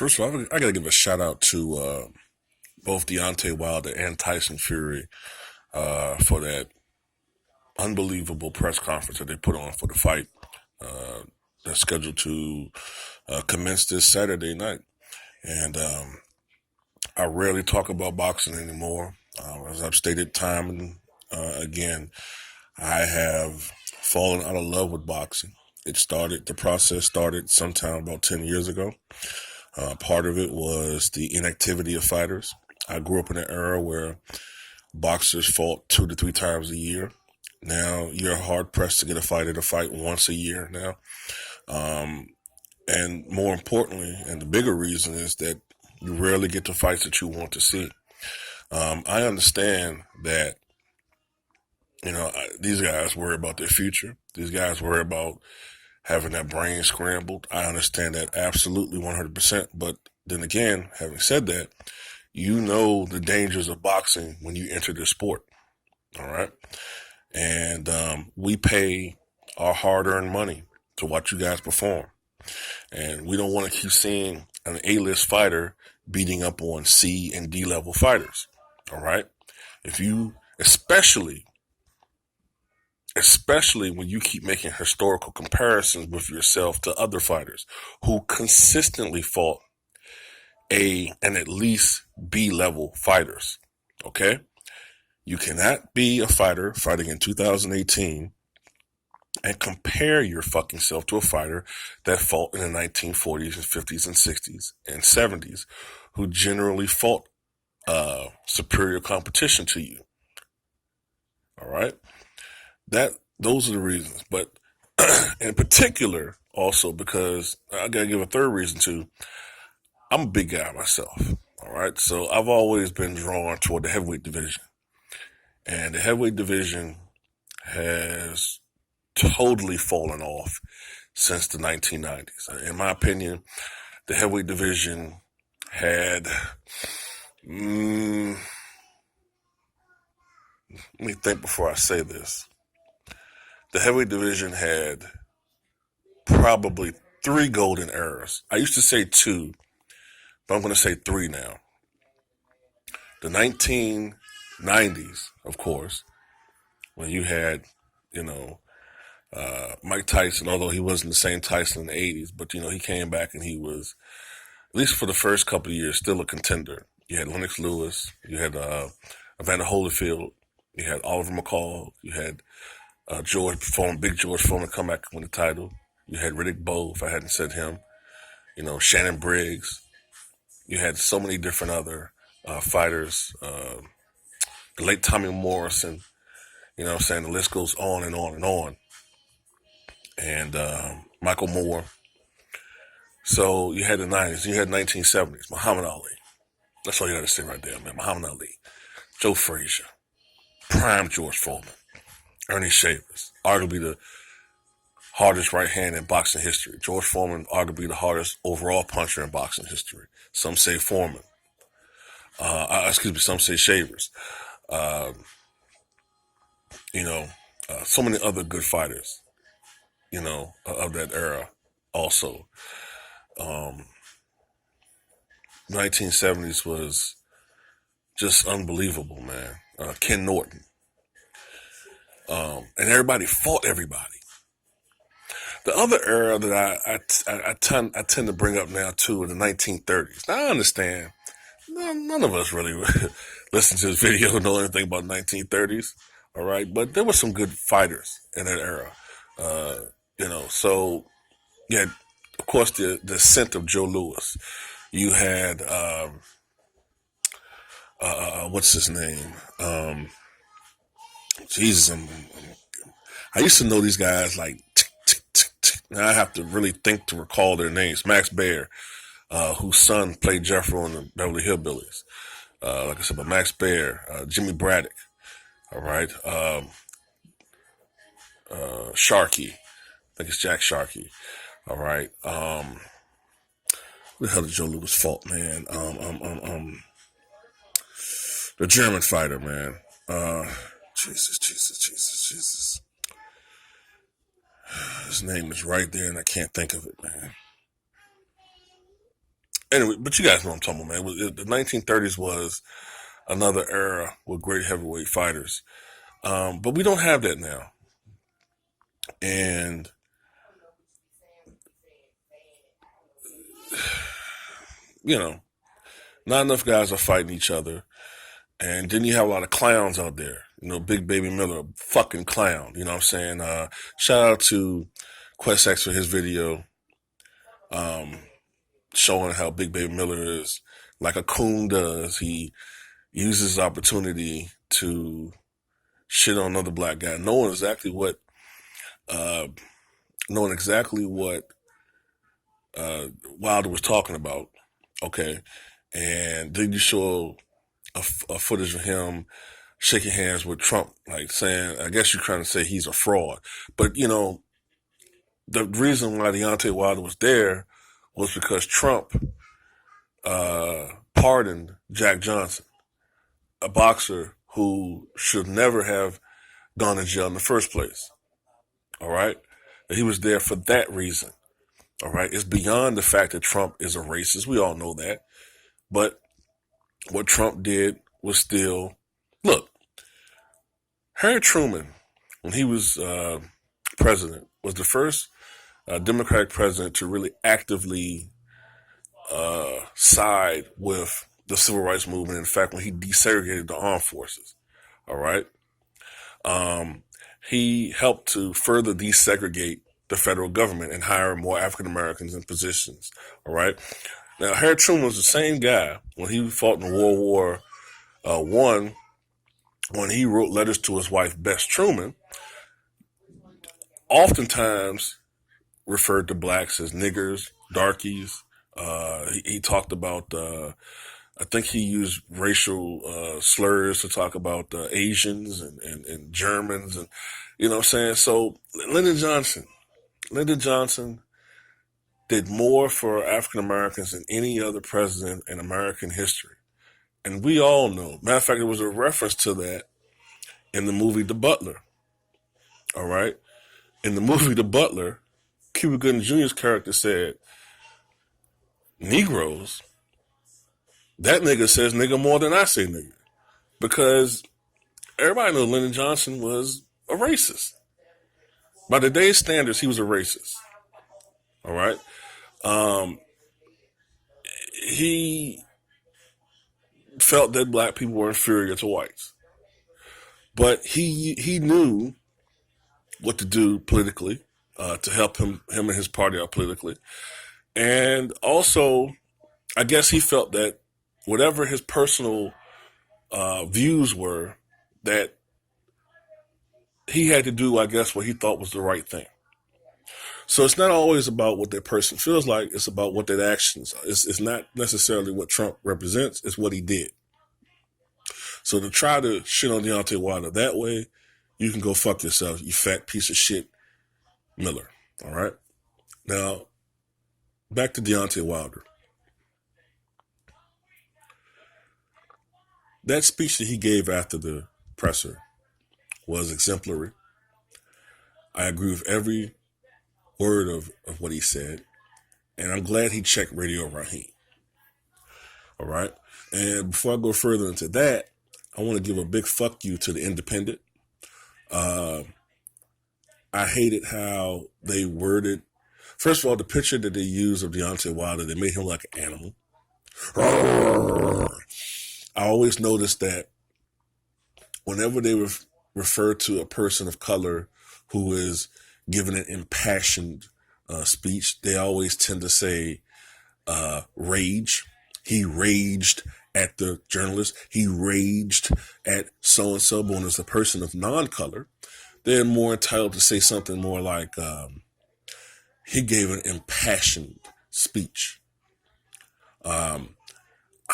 First of all, I got to give a shout out to both Deontay Wilder and Tyson Fury for that unbelievable press conference that they put on for the fight uh, that's scheduled to commence this Saturday night. And I rarely talk about boxing anymore. As I've stated time and again, I have fallen out of love with boxing. The process started sometime about 10 years ago. Part of it was the inactivity of fighters. I grew up in an era where boxers fought 2 to 3 times a year. Now you're hard pressed to get a fighter to fight once a year now. Um, and more importantly, and the bigger reason is that you rarely get the fights that you want to see. I understand that, these guys worry about their future. These guys worry about having that brain scrambled. I understand that absolutely 100%. But then again, having said that, you know the dangers of boxing when you enter the sport. All right. And we pay our hard earned money to watch you guys perform. And we don't want to keep seeing an A-list fighter beating up on C and D level fighters. All right. If you, especially when you keep making historical comparisons with yourself to other fighters who consistently fought A and at least B level fighters. Okay? You cannot be a fighter fighting in 2018 and compare your fucking self to a fighter that fought in the 1940s and 50s and 60s and 70s who generally fought superior competition to you. All right? Those are the reasons. But in particular, also because I gotta give a third reason too. I'm a big guy myself. All right. So I've always been drawn toward the heavyweight division. And the heavyweight division has totally fallen off since the 1990s. In my opinion, the heavyweight division had, let me think before I say this. The heavyweight division had probably three golden eras. I used to say two, but I'm going to say three now. The 1990s, of course, when you had, Mike Tyson, although he wasn't the same Tyson in the 80s, but, he came back and he was, at least for the first couple of years, still a contender. You had Lennox Lewis, you had Evander Holyfield, you had Oliver McCall, you had Big George Foreman come back and win the title. You had Riddick Bowe, if I hadn't said him. Shannon Briggs. You had so many different other fighters. The late Tommy Morrison. I'm saying? The list goes on and on and on. And Michael Moore. So you had the 90s. You had 1970s. Muhammad Ali. That's all you got to say right there, man. Muhammad Ali. Joe Frazier. Prime George Foreman. Ernie Shavers. Arguably the hardest right hand in boxing history. George Foreman, arguably the hardest overall puncher in boxing history. Some say Foreman. Some say Shavers. So many other good fighters, of that era also. 1970s was just unbelievable, man. Ken Norton. And everybody fought everybody. The other era that I tend to bring up now too in the 1930s. Now I understand none of us really listen to this video and know anything about 1930s. All right, but there were some good fighters in that era. So you had, of course, the ascent of Joe Louis. You had what's his name? Jesus, I used to know these guys like. Now I have to really think to recall their names. Max Baer, whose son played Jeffro in the Beverly Hillbillies. Like I said, but Max Baer, Jimmy Braddock, all right, Sharkey, I think it's Jack Sharkey, all right. What the hell did Joe Louis fought, man? The German fighter, man. Jesus. His name is right there, and I can't think of it, man. Anyway, but you guys know what I'm talking about, man. The 1930s was another era with great heavyweight fighters. But we don't have that now. And, you know, not enough guys are fighting each other. And then you have a lot of clowns out there. You know, Big Baby Miller, fucking clown. You know what I'm saying? Shout out to QuestX for his video showing how Big Baby Miller is like a coon does. He uses his opportunity to shit on another black guy, knowing exactly what uh, Wilder was talking about. Okay, and then you show a footage of him shaking hands with Trump, like saying, I guess you're trying to say he's a fraud. But, you know, the reason why Deontay Wilder was there was because Trump pardoned Jack Johnson, a boxer who should never have gone to jail in the first place. All right? He was there for that reason. All right? It's beyond the fact that Trump is a racist. We all know that. But what Trump did was still, look, Harry Truman, when he was president, was the first Democratic president to really actively side with the civil rights movement. In fact, when he desegregated the armed forces, all right, he helped to further desegregate the federal government and hire more African Americans in positions, all right. Now, Harry Truman was the same guy when he fought in World War One, when he wrote letters to his wife, Bess Truman, oftentimes referred to blacks as niggers, darkies. He talked about, I think he used racial slurs to talk about Asians and Germans, and you know what I'm saying? So Lyndon Johnson did more for African Americans than any other president in American history. And we all know. Matter of fact, there was a reference to that in the movie The Butler. All right? In the movie The Butler, Cuba Gooding Jr.'s character said, Negroes? That nigga says nigga more than I say nigga. Because everybody knows Lyndon Johnson was a racist. By today's standards, he was a racist. All right? He felt that black people were inferior to whites. But he knew what to do politically to help him and his party out politically. And also, I guess he felt that whatever his personal views were, that he had to do, I guess, what he thought was the right thing. So it's not always about what that person feels like. It's about what that actions are. It's not necessarily what Trump represents. It's what he did. So to try to shit on Deontay Wilder that way, you can go fuck yourself, you fat piece of shit, Miller. All right? Now, back to Deontay Wilder. That speech that he gave after the presser was exemplary. I agree with every word of what he said. And I'm glad he checked Radio Raheem. All right? And before I go further into that, I want to give a big fuck you to The Independent. I hated how they worded. First of all, the picture that they used of Deontay Wilder, they made him like an animal. I always noticed that whenever they refer to a person of color who is giving an impassioned speech, they always tend to say rage. He raged at the journalist. He raged at so-and-so. But when it's a person of non-color, they're more entitled to say something more like, he gave an impassioned speech. I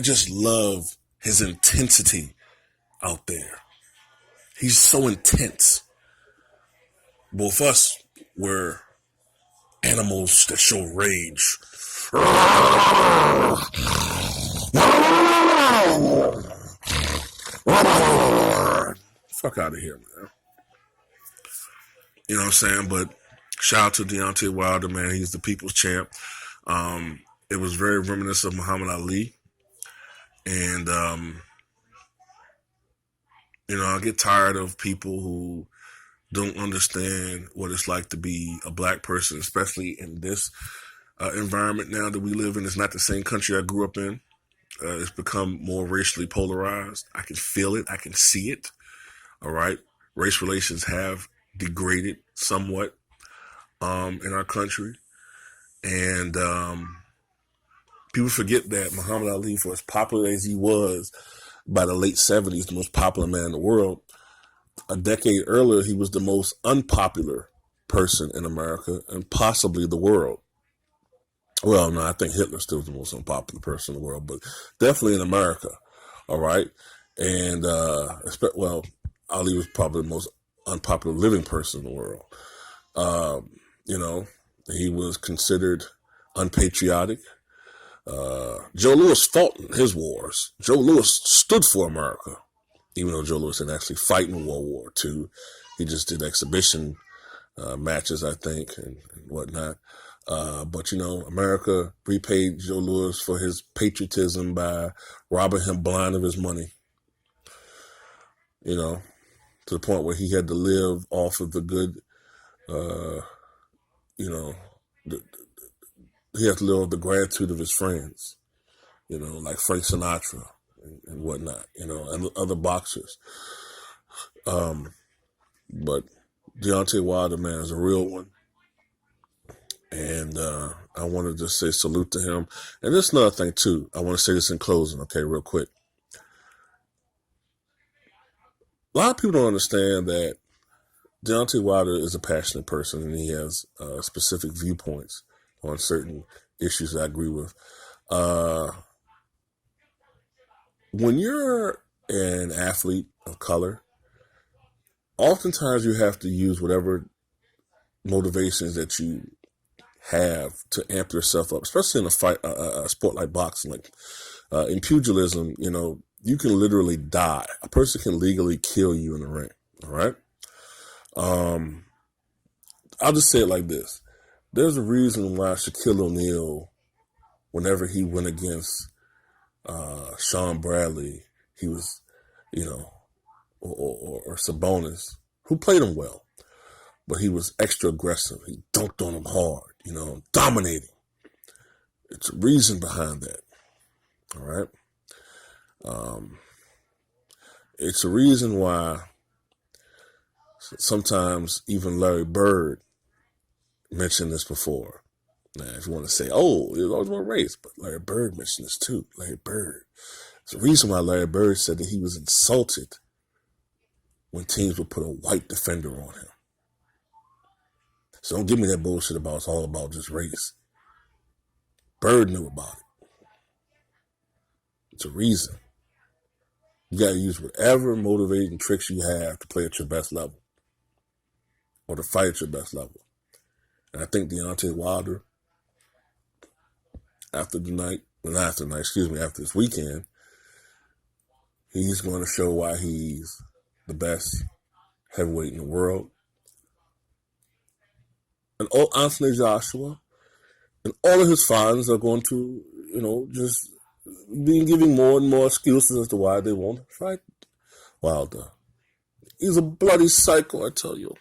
just love his intensity out there. He's so intense. Both us were animals that show rage. Fuck out of here, man. You know what I'm saying? But shout out to Deontay Wilder, man. He's the people's champ. It was very reminiscent of Muhammad Ali. And, I get tired of people who don't understand what it's like to be a black person, especially in this environment now that we live in. It's not the same country I grew up in. It's become more racially polarized. I can feel it. I can see it. All right. Race relations have degraded somewhat in our country. And people forget that Muhammad Ali, for as popular as he was by the late 70s, the most popular man in the world, a decade earlier, he was the most unpopular person in America and possibly the world. Well, no, I think Hitler still was the most unpopular person in the world, but definitely in America. All right. And, Ali was probably the most unpopular living person in the world. He was considered unpatriotic. Joe Louis fought in his wars. Joe Louis stood for America, even though Joe Louis didn't actually fight in World War II. He just did exhibition matches, I think, and whatnot. But America repaid Joe Louis for his patriotism by robbing him blind of his money. To the point where he had to live off of the good, he had to live off the gratitude of his friends, like Frank Sinatra and whatnot, and other boxers. But Deontay Wilder, man, is a real one. And I want to just say salute to him. And there's another thing, too. I want to say this in closing, okay, real quick. A lot of people don't understand that Deontay Wilder is a passionate person, and he has specific viewpoints on certain issues that I agree with. When you're an athlete of color, oftentimes you have to use whatever motivations that you have to amp yourself up, especially in a fight, a sport like boxing. Like in pugilism, you can literally die. A person can legally kill you in the ring. All right. I'll just say it like this. There's a reason why Shaquille O'Neal, whenever he went against Sean Bradley, he was, or Sabonis, who played him well, but he was extra aggressive. He dunked on him hard, dominating. It's a reason behind that. All right. It's a reason why sometimes even Larry Bird mentioned this before. Now, if you want to say, it was always one race, but Larry Bird mentioned this too. Larry Bird. It's the reason why Larry Bird said that he was insulted when teams would put a white defender on him. So don't give me that bullshit about it's all about just race. Bird knew about it. It's a reason. You got to use whatever motivating tricks you have to play at your best level or to fight at your best level. And I think Deontay Wilder, after this weekend, he's going to show why he's the best heavyweight in the world. And Anthony Joshua and all of his fans are going to, just be giving more and more excuses as to why they won't fight Wilder. He's a bloody psycho, I tell you.